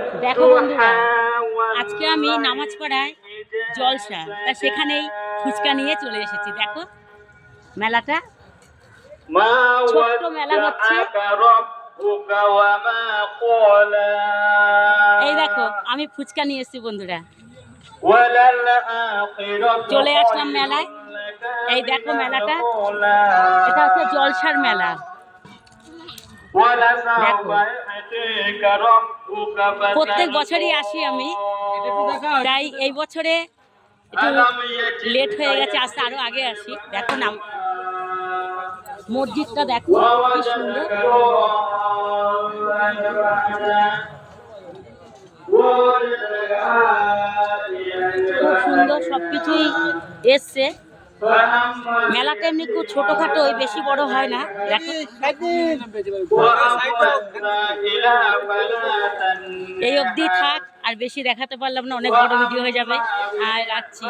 দেখো বন্ধুরা, আজকে আমি নামাজ পড়ায় জলসা, তা সেখানেই ফুচকা নিয়ে চলে এসেছি। দেখো মেলাটা, ছোট্ট মেলা হচ্ছে। এই দেখো আমি ফুচকা নিয়ে এসেছি বন্ধুরা, চলে আসলাম মেলায়। এই দেখো মেলাটা, এটা হচ্ছে জলসার মেলা। দেখো প্রত্যেক বছরই আসি আমি, তাই এই বছরে একটু লেট হয়ে গেছে, আসতে আরো আগে আসি। দেখো না মসজিদটা, দেখো কি সুন্দর। খুব সুন্দর সবকিছুই এসছে। মেলাটা এমনি খুব ছোটখাটো, বেশি বড় হয় না। দেখো এই অবধি থাক, আর বেশি দেখাতে পারলাম না, অনেক বড় ভিডিও হয়ে যাবে। আর রাখছি।